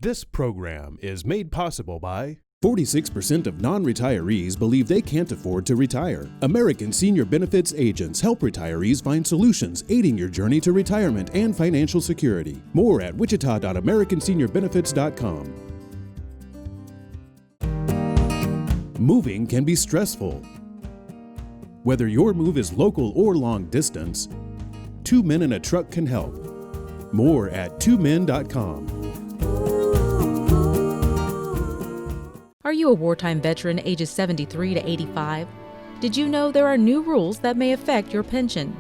This program is made possible by 46% of non-retirees believe they can't afford to retire. American Senior Benefits agents help retirees find solutions aiding your journey to retirement and financial security. More at wichita.americanseniorbenefits.com. Moving can be stressful. Whether your move is local or long distance, Two Men in a Truck can help. More at twomen.com. Are you a wartime veteran ages 73 to 85? Did you know there are new rules that may affect your pension?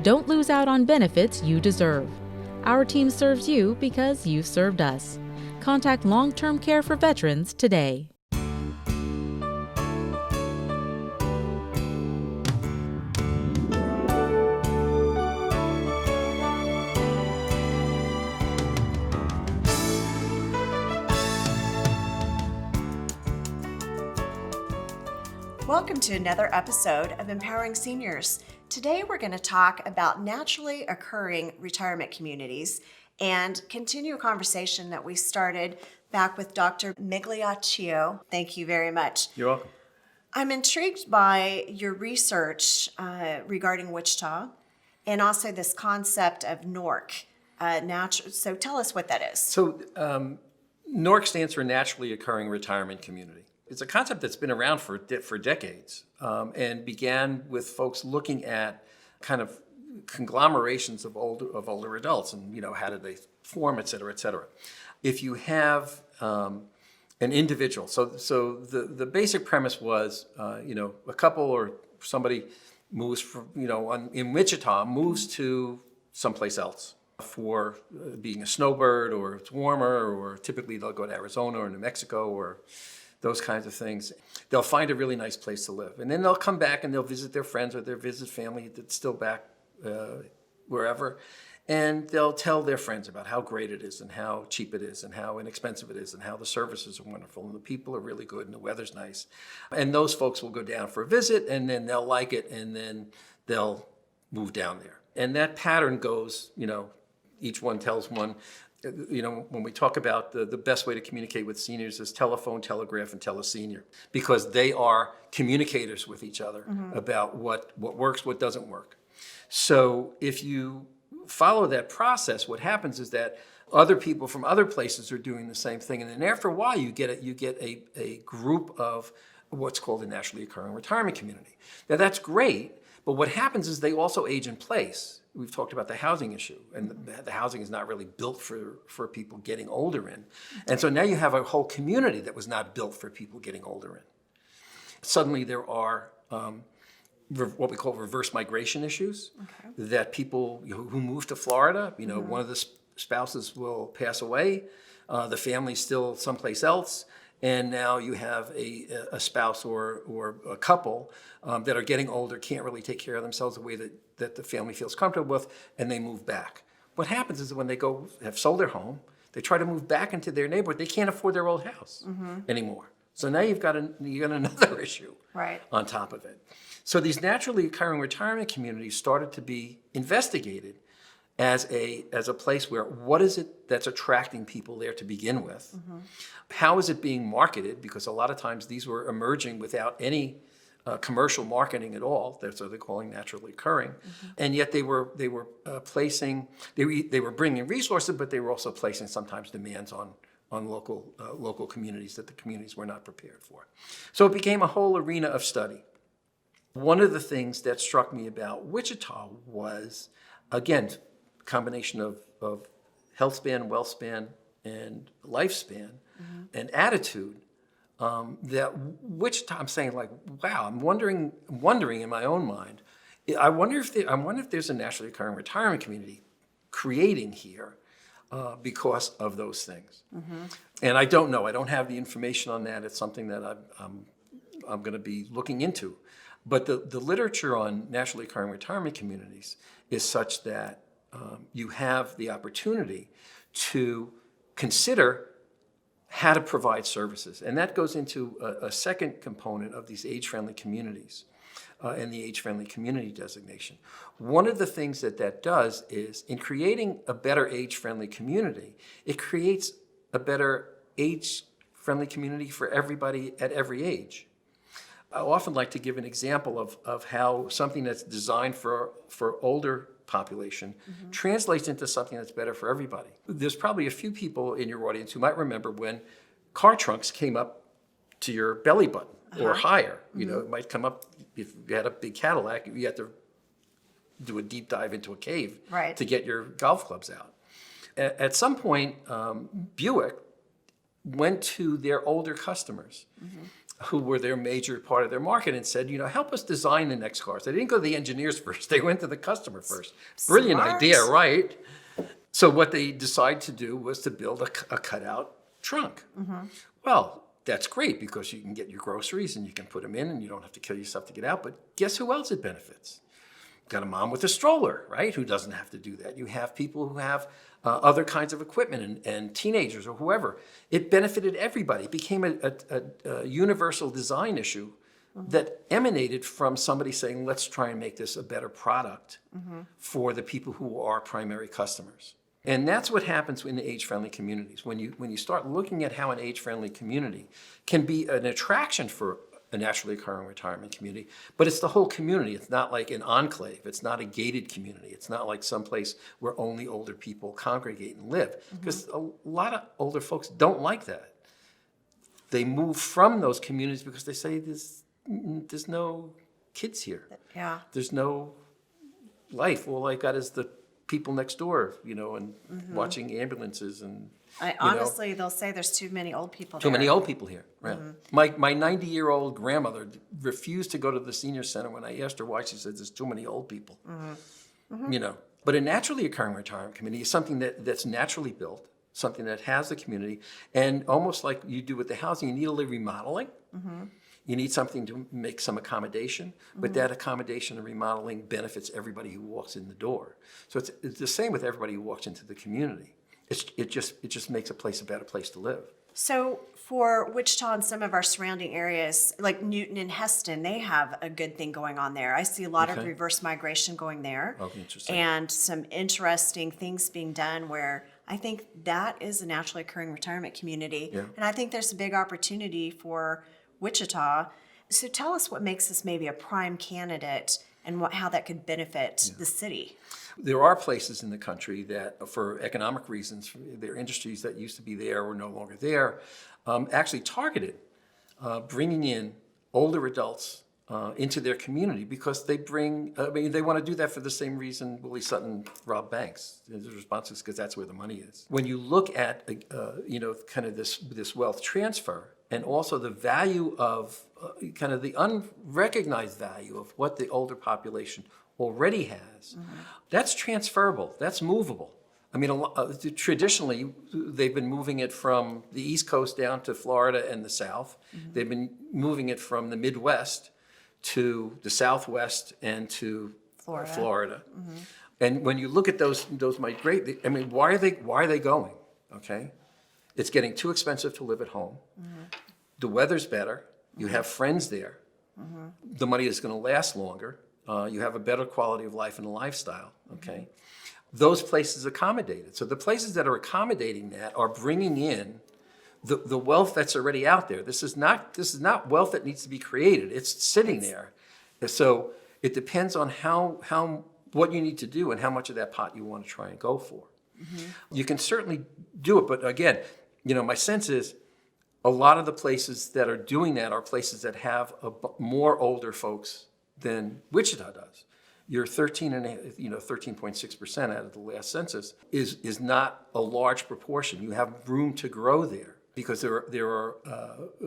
Don't lose out on benefits you deserve. Our team serves you because you served us. Contact Long-Term Care for Veterans today. Welcome to another episode of Empowering Seniors. Today we're going to talk about naturally occurring retirement communities and continue a conversation that we started back with Dr. Migliaccio. Thank you very much. You're welcome. I'm intrigued by your research regarding Wichita and also this concept of NORC. So tell us what that is. So NORC stands for Naturally Occurring Retirement Community. It's a concept that's been around for decades and began with folks looking at kind of conglomerations of older adults and, how did they form, et cetera, et cetera. If you have an individual, so the basic premise was, a couple or somebody moves from, in Wichita, moves to someplace else for being a snowbird, or it's warmer, or typically they'll go to Arizona or New Mexico or those kinds of things. They'll find a really nice place to live. And then they'll come back and they'll visit their friends or they'll visit family that's still back wherever. And they'll tell their friends about how great it is and how cheap it is and how inexpensive it is and how the services are wonderful and the people are really good and the weather's nice. And those folks will go down for a visit and then they'll like it and then they'll move down there. And that pattern goes, each one tells one. When we talk about the best way to communicate with seniors is telephone, telegraph, and telesenior, because they are communicators with each other about what works, what doesn't work. So if you follow that process, what happens is that other people from other places are doing the same thing, and then after a while you get a group of what's called a naturally occurring retirement community. Now that's great, but what happens is they also age in place. We've talked about the housing issue, and the housing is not really built for people getting older in. And so now you have a whole community that was not built for people getting older in. Suddenly there are what we call reverse migration issues, that people who move to Florida, one of the spouses will pass away, the family's still someplace else, and now you have a spouse or a couple that are getting older, can't really take care of themselves the way that the family feels comfortable with, and they move back. What happens is that when they have sold their home, they try to move back into their neighborhood, they can't afford their old house anymore. So now you've got another issue on top of it. So these naturally occurring retirement communities started to be investigated as a place where, what is it that's attracting people there to begin with? How is it being marketed? Because a lot of times these were emerging without any commercial marketing at all. That's what they're calling naturally occurring. And yet they were bringing resources, but they were also placing sometimes demands on local communities that the communities were not prepared for. So it became a whole arena of study. One of the things that struck me about Wichita was, again, combination of health span, wealth span, and lifespan, and attitude. That Wichita, I'm saying, like, wow, I'm wondering in my own mind, I wonder if there's a naturally occurring retirement community creating here because of those things. And I don't know. I don't have the information on that. It's something that I'm going to be looking into. But the literature on naturally occurring retirement communities is such that you have the opportunity to consider how to provide services. And that goes into a second component of these age-friendly communities and the age-friendly community designation. One of the things that does is, in creating a better age-friendly community, it creates a better age-friendly community for everybody at every age. I often like to give an example of how something that's designed for older population translates into something that's better for everybody. There's probably a few people in your audience who might remember when car trunks came up to your belly button or higher. You know, it might come up if you had a big Cadillac, you had to do a deep dive into a cave to get your golf clubs out. At some point, Buick went to their older customers who were their major part of their market and said, help us design the next cars. They didn't go to the engineers first. They went to the customer first. Brilliant idea, right? So what they decided to do was to build a cutout trunk. Well, that's great because you can get your groceries and you can put them in and you don't have to kill yourself to get out. But guess who else it benefits? Got a mom with a stroller, right? Who doesn't have to do that. You have people who have other kinds of equipment and teenagers or whoever. It benefited everybody. It became a universal design issue that emanated from somebody saying, let's try and make this a better product for the people who are primary customers. And that's what happens in the age-friendly communities. When you start looking at how an age-friendly community can be an attraction for a naturally occurring retirement community, but it's the whole community. It's not like an enclave. It's not a gated community. It's not like someplace where only older people congregate and live, because a lot of older folks don't like that. They move from those communities because they say there's no kids here. Yeah. There's no life. All I got is the people next door, and watching ambulances and. Honestly, they'll say there's too many old people there. Too many old people here, right. My 90-year-old grandmother refused to go to the senior center when I asked her why. She said, there's too many old people, But a naturally occurring retirement community is something that's naturally built, something that has the community, and almost like you do with the housing, you need a little remodeling. You need something to make some accommodation, but that accommodation and remodeling benefits everybody who walks in the door. So it's the same with everybody who walks into the community. It just makes a place a better place to live. So for Wichita and some of our surrounding areas, like Newton and Heston, they have a good thing going on there. I see a lot of reverse migration going there. Okay, interesting. And some interesting things being done where I think that is a naturally occurring retirement community. Yeah. And I think there's a big opportunity for Wichita. So tell us what makes this maybe a prime candidate and how that could benefit the city. There are places in the country that, for economic reasons, there are industries that used to be there or no longer there, actually targeted bringing in older adults into their community because they want to do that for the same reason Willie Sutton robbed banks. The response is because that's where the money is. When you look at, kind of this wealth transfer and also the value of kind of the unrecognized value of what the older population already has, that's transferable, that's movable. I mean, traditionally, they've been moving it from the East Coast down to Florida and the South. They've been moving it from the Midwest to the Southwest and to Florida. And when you look at those migrate, I mean, why are they going? Okay, it's getting too expensive to live at home. The weather's better. You have friends there. The money is going to last longer. You have a better quality of life and a lifestyle, okay? Those places accommodate it. So the places that are accommodating that are bringing in the wealth that's already out there. This is not wealth that needs to be created. It's sitting there. So it depends on what you need to do and how much of that pot you want to try and go for. You can certainly do it, but again, my sense is a lot of the places that are doing that are places that have more older folks than Wichita does. Your 13.6% out of the last census is not a large proportion. You have room to grow there because there are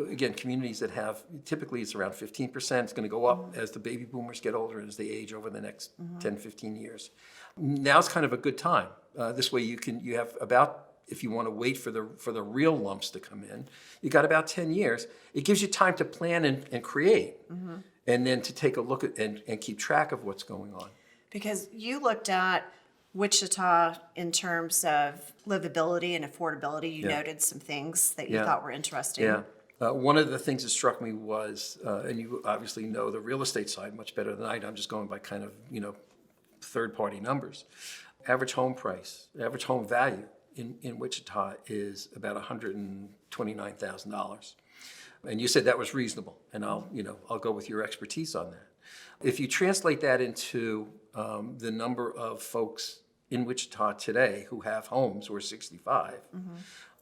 again, communities that have, typically it's around 15%. It's going to go up as the baby boomers get older and as they age over the next 10, 15 years. Now's kind of a good time. This way you have about, if you want to wait for the real lumps to come in, you got about 10 years. It gives you time to plan and create. And then to take a look at and keep track of what's going on. Because you looked at Wichita in terms of livability and affordability. You noted some things that you thought were interesting. Yeah. One of the things that struck me was, and you obviously know the real estate side much better than I do. I'm just going by kind of, third-party numbers. Average home price, average home value in Wichita is about $129,000. And you said that was reasonable, and I'll go with your expertise on that. If you translate that into the number of folks in Wichita today who have homes who are 65,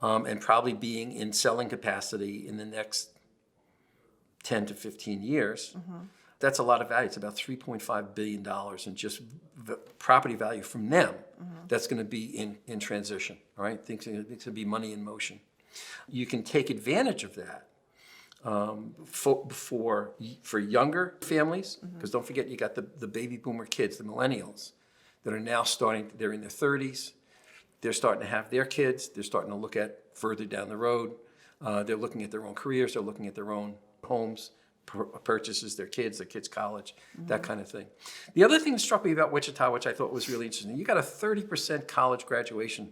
and probably being in selling capacity in the next 10 to 15 years, that's a lot of value. It's about $3.5 billion in just property value from them that's going to be in transition, all right? It's going to be money in motion. You can take advantage of that for younger families, because don't forget you got the baby boomer kids, the millennials, that are now they're in their 30s, they're starting to have their kids, they're starting to look at further down the road, they're looking at their own careers, they're looking at their own homes, purchases, their kids college, that kind of thing. The other thing that struck me about Wichita, which I thought was really interesting, you got a 30% college graduation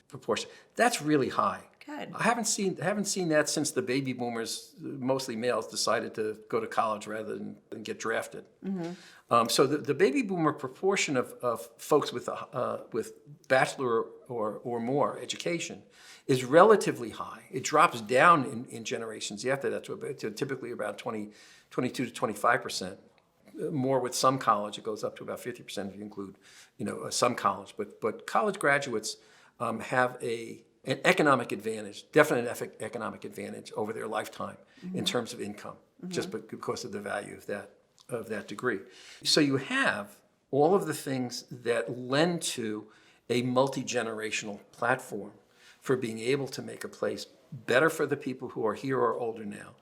proportion. That's really high. Good. I haven't seen that since the baby boomers, mostly males, decided to go to college rather than get drafted. So the baby boomer proportion of folks with bachelor or more education is relatively high. It drops down in generations after that to typically about 22 to 25%. More with some college, it goes up to about 50% if you include, some college. But college graduates have an economic advantage, definite economic advantage over their lifetime in terms of income, just because of the value of that degree. So you have all of the things that lend to a multi-generational platform for being able to make a place better for the people who are here or older now,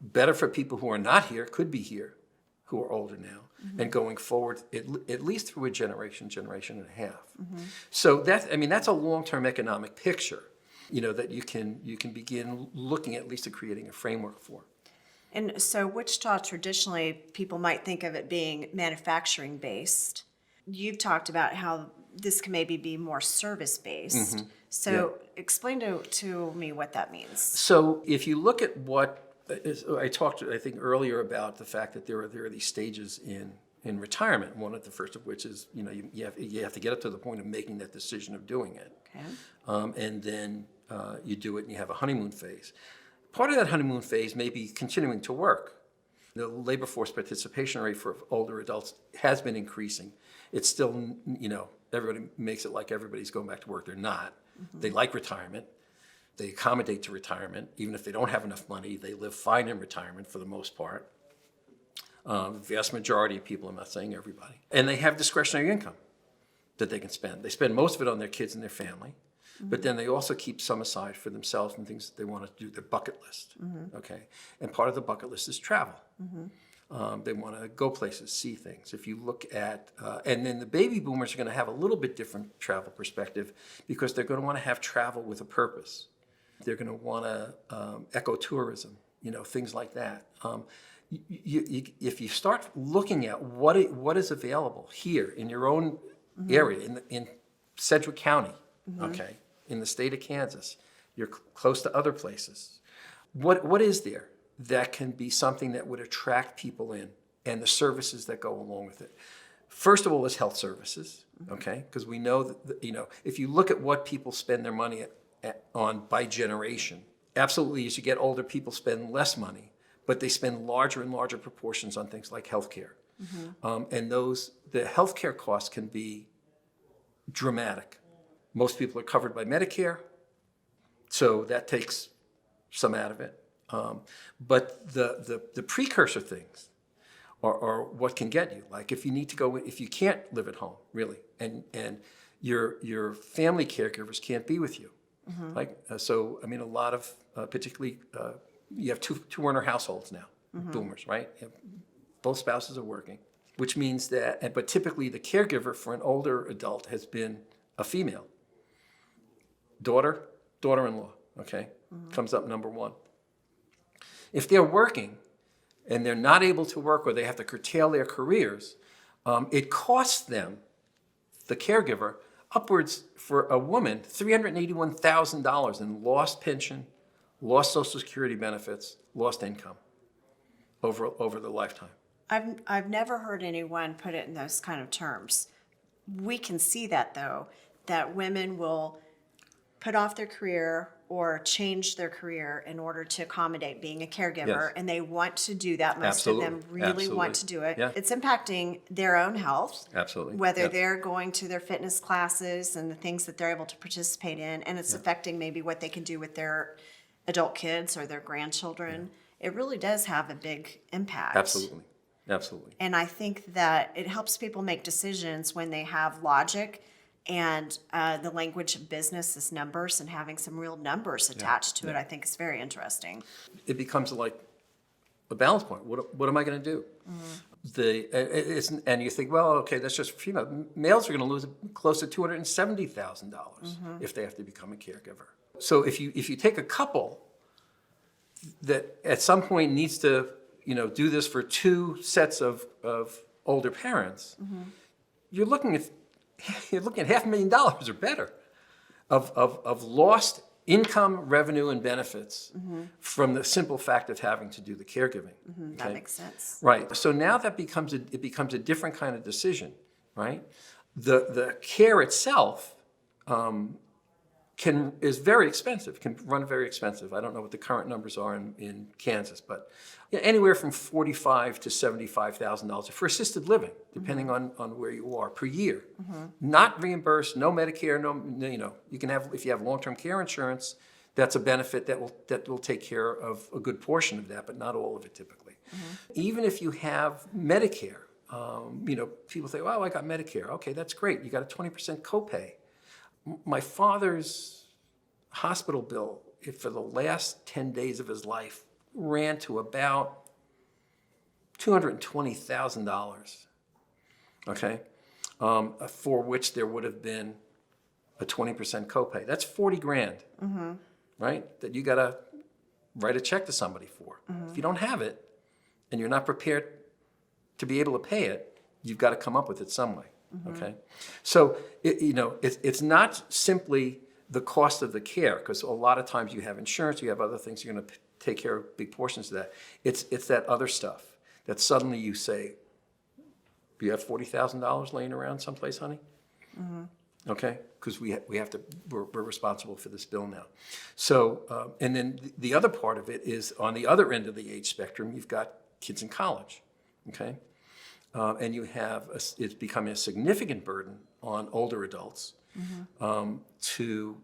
better for people who are not here, could be here, who are older now, and going forward at least through a generation and a half. So that's a long-term economic picture, that you can begin looking at least at creating a framework for. And so Wichita, traditionally, people might think of it being manufacturing based. You've talked about how this can maybe be more service based. So explain to me what that means. So if you look at what I talked, I think, earlier about the fact that there are these stages in retirement. One of the first of which is, you have to get up to the point of making that decision of doing it. Okay. And then you do it and you have a honeymoon phase. Part of that honeymoon phase may be continuing to work. The labor force participation rate for older adults has been increasing. It's still, everybody makes it like everybody's going back to work. They're not. They like retirement. They accommodate to retirement. Even if they don't have enough money, they live fine in retirement for the most part. Vast majority of people, I'm not saying everybody. And they have discretionary income that they can spend. They spend most of it on their kids and their family, but then they also keep some aside for themselves and things that they want to do, their bucket list, okay? And part of the bucket list is travel. They want to go places, see things. If you look at, and then the baby boomers are going to have a little bit different travel perspective because they're going to want to have travel with a purpose. They're going to want to ecotourism, things like that. If you start looking at what is available here in your own area, in Sedgwick County, okay, in the state of Kansas, you're close to other places. What is there that can be something that would attract people in, and the services that go along with it? First of all, is health services, okay? Because we know that, if you look at what people spend their money on by generation, absolutely, as you get older, people spend less money, but they spend larger and larger proportions on things like healthcare. And the healthcare costs can be dramatic. Most people are covered by Medicare, so that takes some out of it. But the precursor things are what can get you. Like if you can't live at home, really, and your family caregivers can't be with you. A lot of, particularly, you have two earner households now, boomers, right? Both spouses are working, which means that, but typically the caregiver for an older adult has been a female. Daughter-in-law, okay, comes up number one. If they're working and they're not able to work or they have to curtail their careers, it costs them, the caregiver, upwards for a woman, $381,000 in lost pension, lost Social Security benefits, lost income over the lifetime. I've never heard anyone put it in those kind of terms. We can see that, though, that women will put off their career or change their career in order to accommodate being a caregiver, Yes. and they want to do that. Most of them really want to do it. Yeah. It's impacting their own health. Absolutely. Whether Yeah. they're going to their fitness classes and the things that they're able to participate in, and it's affecting maybe what they can do with their adult kids or their grandchildren. It really does have a big impact. Absolutely. Absolutely. And I think that it helps people make decisions when they have logic, and the language of business is numbers, and having some real numbers attached to it, I think is very interesting. It becomes like a balance point. What am I going to do? And you think, well, okay, that's just for female. Males are going to lose close to $270,000 if they have to become a caregiver. So if you take a couple that at some point needs to do this for two sets of older parents, you're looking at $500,000 or better of lost income, revenue, and benefits from the simple fact of having to do the caregiving. That makes sense. Right. So now it becomes a different kind of decision, right? The care itself is very expensive, can run very expensive. I don't know what the current numbers are in Kansas, but anywhere from $45,000 to $75,000 for assisted living, depending on where you are, per year. Not reimbursed, no Medicare, you can have, if you have long-term care insurance, that's a benefit that will take care of a good portion of that, but not all of it typically. Even if you have Medicare, people say, "Well, I got Medicare." Okay, that's great. You got a 20% copay. My father's hospital bill for the last 10 days of his life ran to about $220,000, okay, for which there would have been a 20% copay. That's $40,000, right, that you got to write a check to somebody for. If you don't have it and you're not prepared to be able to pay it, you've got to come up with it some way. Okay, so it's not simply the cost of the care, because a lot of times you have insurance, you have other things, you're going to take care of big portions of that. It's that other stuff that suddenly you say, "You have $40,000 laying around someplace, honey?" Okay, because we're responsible for this bill now. So and then the other part of it is on the other end of the age spectrum, you've got kids in college. Okay. And it's becoming a significant burden on older adults to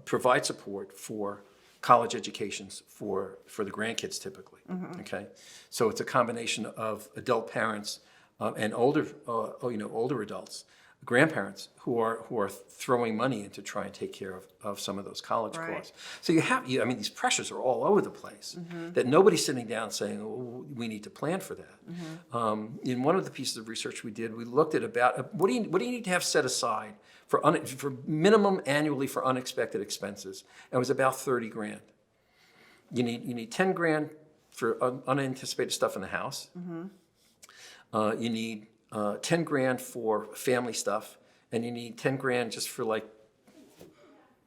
provide support for college educations for the grandkids typically. Okay, so it's a combination of adult parents and older adults, grandparents who are throwing money in to try and take care of some of those college costs. So these pressures are all over the place that nobody's sitting down saying, "Oh, we need to plan for that." In one of the pieces of research we did, we looked at about what do you need to have set aside for minimum annually for unexpected expenses. And it was about $30,000. You need $10,000 for unanticipated stuff in the house. You need $10,000 for family stuff, and you need $10,000 just for like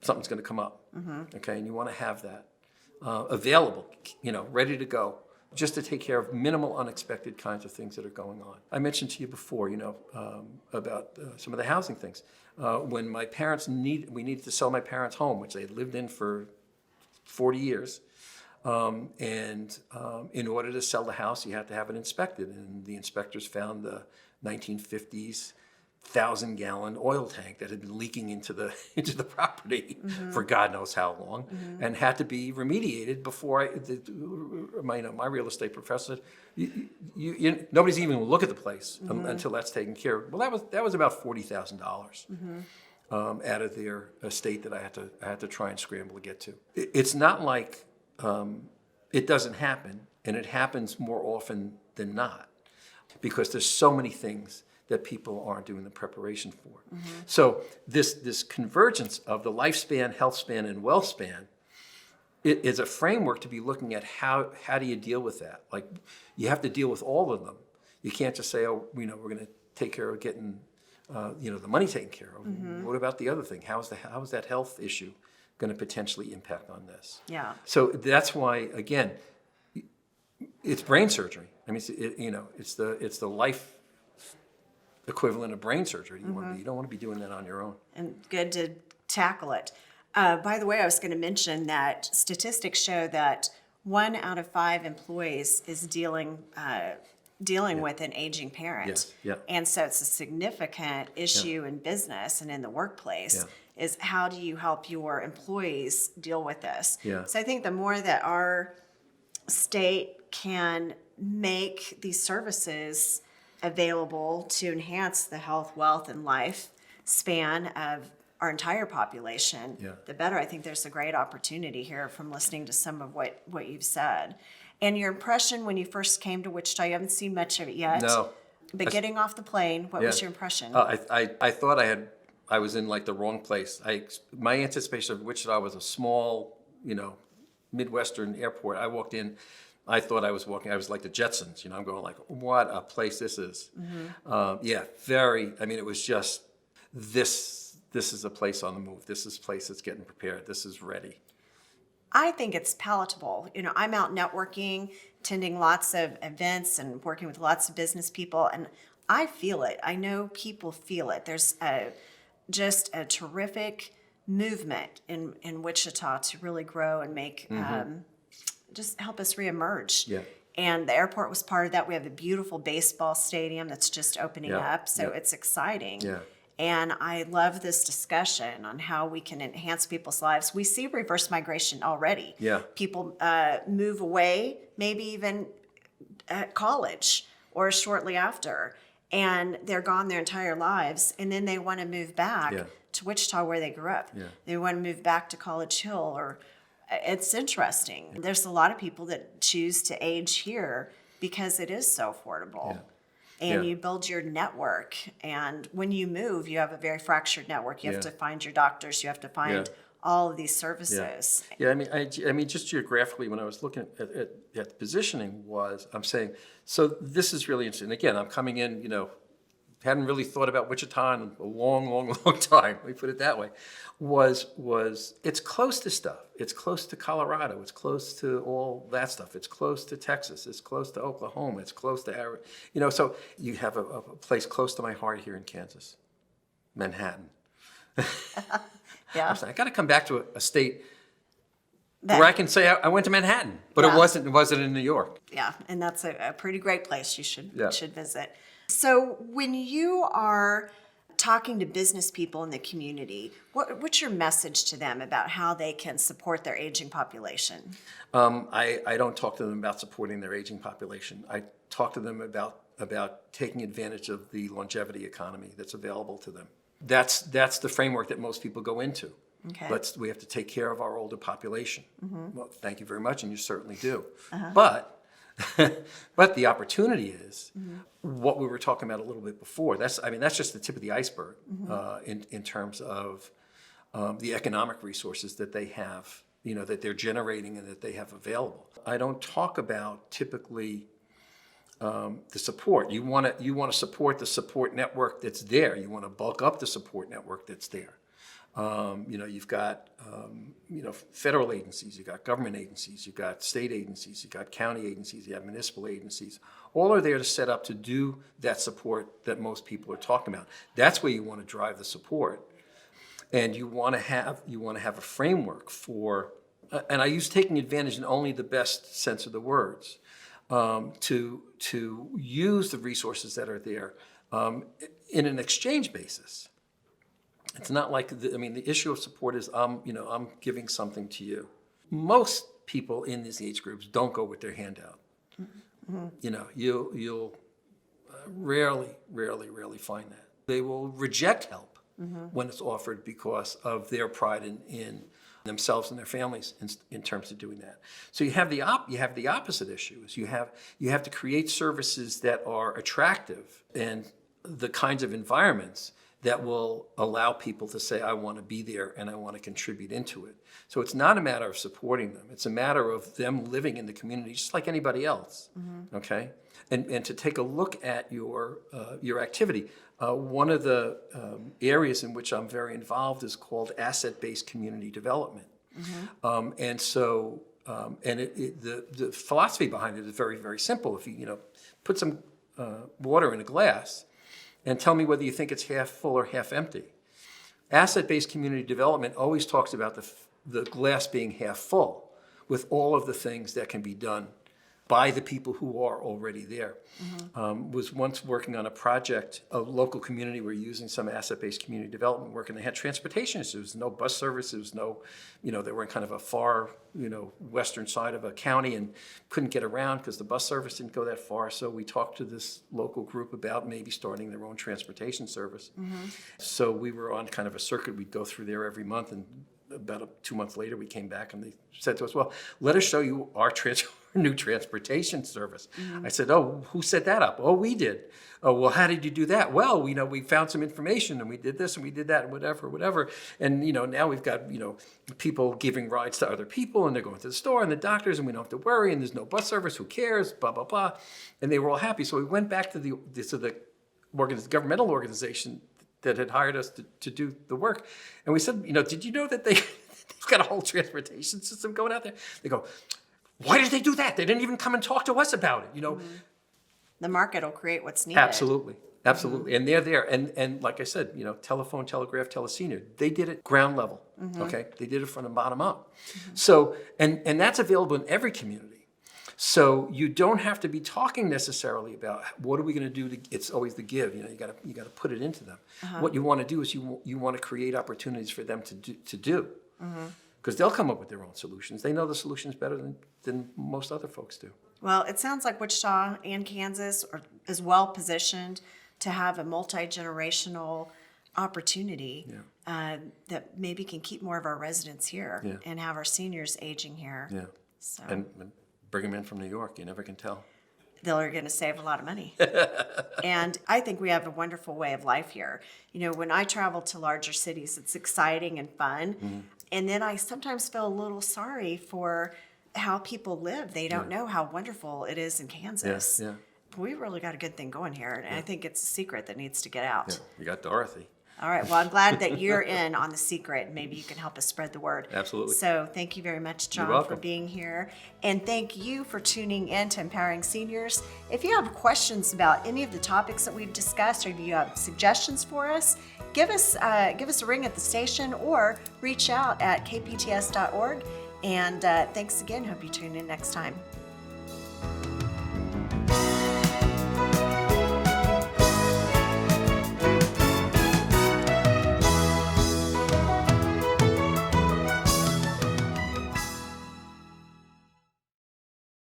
something's going to come up. Okay, and you want to have that available, ready to go, just to take care of minimal unexpected kinds of things that are going on. I mentioned to you before, about some of the housing things. When my parents we needed to sell my parents' home, which they had lived in for 40 years. And in order to sell the house, you had to have it inspected. And the inspectors found the 1950s 1,000-gallon oil tank that had been leaking into the property for God knows how long, and had to be remediated before my real estate professor said, nobody's even going to look at the place until that's taken care of. Well, that was about $40,000 out of their estate that I had to try and scramble to get to. It's not like it doesn't happen, and it happens more often than not, because there's so many things that people aren't doing the preparation for. So this convergence of the lifespan, health span, and wealth span, it is a framework to be looking at how do you deal with that. Like, you have to deal with all of them. You can't just say, oh, we're going to take care of getting the money taken care of. What about the other thing? How is that health issue going to potentially impact on this? Yeah. So that's why, again, it's brain surgery. I mean, it's the life equivalent of brain surgery. You don't want to be doing that on your own. And good to tackle it. By the way, I was going to mention that statistics show that 1 out of 5 employees is dealing with an aging parent. Yes, yeah. And so it's a significant issue in business and in the workplace is how do you help your employees deal with this? Yeah. So I think the more that our state can make these services available to enhance the health, wealth, and life span of our entire population, the better. I think there's a great opportunity here from listening to some of what you've said. And your impression when you first came to Wichita, you haven't seen much of it yet. No. But getting off the plane, what was your impression? I thought I was in like the wrong place. My anticipation of Wichita was a small, Midwestern airport. I walked in, I thought I was like the Jetsons, I'm going like, what a place this is. It was just, this is a place on the move. This is a place that's getting prepared. This is ready. I think it's palatable. I'm out networking, attending lots of events and working with lots of business people, and I feel it. I know people feel it. There's just a terrific movement in Wichita to really grow and make, just help us reemerge. Yeah. And the airport was part of that. We have a beautiful baseball stadium that's just opening up, so it's exciting. Yeah. And I love this discussion on how we can enhance people's lives. We see reverse migration already. Yeah. People move away, maybe even at college or shortly after, and they're gone their entire lives, and then they want to move back to Wichita where they grew up. Yeah. They want to move back to College Hill, or it's interesting. There's a lot of people that choose to age here because it is so affordable. Yeah. And you build your network. And when you move, you have a very fractured network. You have to find your doctors. You have to find all of these services. Yeah. I mean, just geographically, when I was looking at the positioning, I'm saying, so this is really interesting. Again, I'm coming in, hadn't really thought about Wichita in a long time. Let me put it that way. It's close to stuff. It's close to Colorado. It's close to all that stuff. It's close to Texas. It's close to Oklahoma. It's close to Arizona. So you have a place close to my heart here in Kansas, Manhattan. Yeah. I got to come back to a state where I can say I went to Manhattan, but it wasn't in New York. Yeah, and that's a pretty great place you should visit. So when you are talking to business people in the community, what's your message to them about how they can support their aging population? I don't talk to them about supporting their aging population. I talk to them about taking advantage of the longevity economy that's available to them. That's the framework that most people go into. Okay. We have to take care of our older population. Well, thank you very much, and you certainly do. But the opportunity is what we were talking about a little bit before. That's just the tip of the iceberg in terms of the economic resources that they have, that they're generating and that they have available. I don't talk about typically the support. You want to support the support network that's there. You want to bulk up the support network that's there. You've got, federal agencies, you've got government agencies, you've got state agencies, you've got county agencies, you have municipal agencies. All are there to set up to do that support that most people are talking about. That's where you want to drive the support. And you want to have a framework for, and I use taking advantage in only the best sense of the words, to use the resources that are there in an exchange basis. It's not like, the issue of support is, I'm giving something to you. Most people in these age groups don't go with their hand out. You'll rarely find that. They will reject help when it's offered because of their pride in themselves and their families in terms of doing that. So you have the opposite issues. You have to create services that are attractive and the kinds of environments that will allow people to say, I want to be there and I want to contribute into it. So it's not a matter of supporting them. It's a matter of them living in the community just like anybody else, okay? And to take a look at your activity. One of the areas in which I'm very involved is called asset-based community development. And so, the philosophy behind it is very, very simple. If you put some water in a glass, and tell me whether you think it's half full or half empty. Asset-based community development always talks about the glass being half full with all of the things that can be done by the people who are already there. Was once working on a project, a local community were using some asset-based community development work, and they had transportation issues. There was no bus service, there was no, they were in kind of a far, western side of a county and couldn't get around because the bus service didn't go that far. So we talked to this local group about maybe starting their own transportation service. So we were on kind of a circuit. We'd go through there every month, and about 2 months later, we came back and they said to us, well, let us show you our new transportation service. I said, oh, who set that up? Oh, we did. Oh, well, how did you do that? Well, we found some information and we did this and we did that and whatever. And, now we've got, people giving rides to other people, and they're going to the store and the doctors, and we don't have to worry, and there's no bus service, who cares, blah, blah, blah. And they were all happy. So we went back to the governmental organization that had hired us to do the work. And we said, did you know that they've got a whole transportation system going out there? They go, why did they do that? They didn't even come and talk to us about it, The market will create what's needed. Absolutely. And they're there. And like I said, telephone, telegraph, telesenior, they did it ground level, okay? They did it from the bottom up. So, and that's available in every community. So you don't have to be talking necessarily about what are we going to do it's always the give. You got to put it into them. What you want to do is you want to create opportunities for them to do. Because they'll come up with their own solutions. They know the solutions better than most other folks do. Well, it sounds like Wichita and Kansas is well positioned to have a multi-generational opportunity that maybe can keep more of our residents here and have our seniors aging here. Yeah. So. And bring them in from New York. You never can tell. They're going to save a lot of money. And I think we have a wonderful way of life here. When I travel to larger cities, it's exciting and fun. And then I sometimes feel a little sorry for how people live. They don't know how wonderful it is in Kansas. Yeah. We really got a good thing going here. And I think it's a secret that needs to get out. Yeah. You got Dorothy. All right. Well, I'm glad that you're in on the secret. Maybe you can help us spread the word. Absolutely. So thank you very much, John, for being here. And thank you for tuning in to Empowering Seniors. If you have questions about any of the topics that we've discussed, or if you have suggestions for us, give us a ring at the station or reach out at kpts.org. And thanks again. Hope you tune in next time.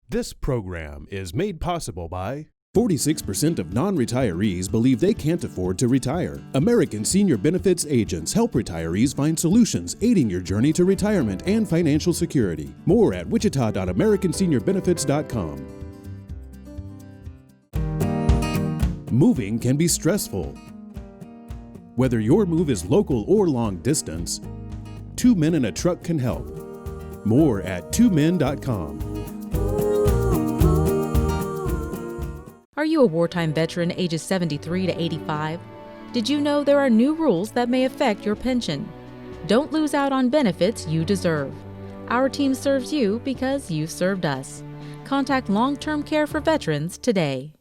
This program is made possible by 46% of non-retirees believe they can't afford to retire. American Senior Benefits agents help retirees find solutions aiding your journey to retirement and financial security. More at wichita.americanseniorbenefits.com. Moving can be stressful. Whether your move is local or long distance, 2 Men in a Truck can help. More at 2men.com. Are you a wartime veteran ages 73 to 85? Did you know there are new rules that may affect your pension? Don't lose out on benefits you deserve. Our team serves you because you served us. Contact Long-Term Care for Veterans today.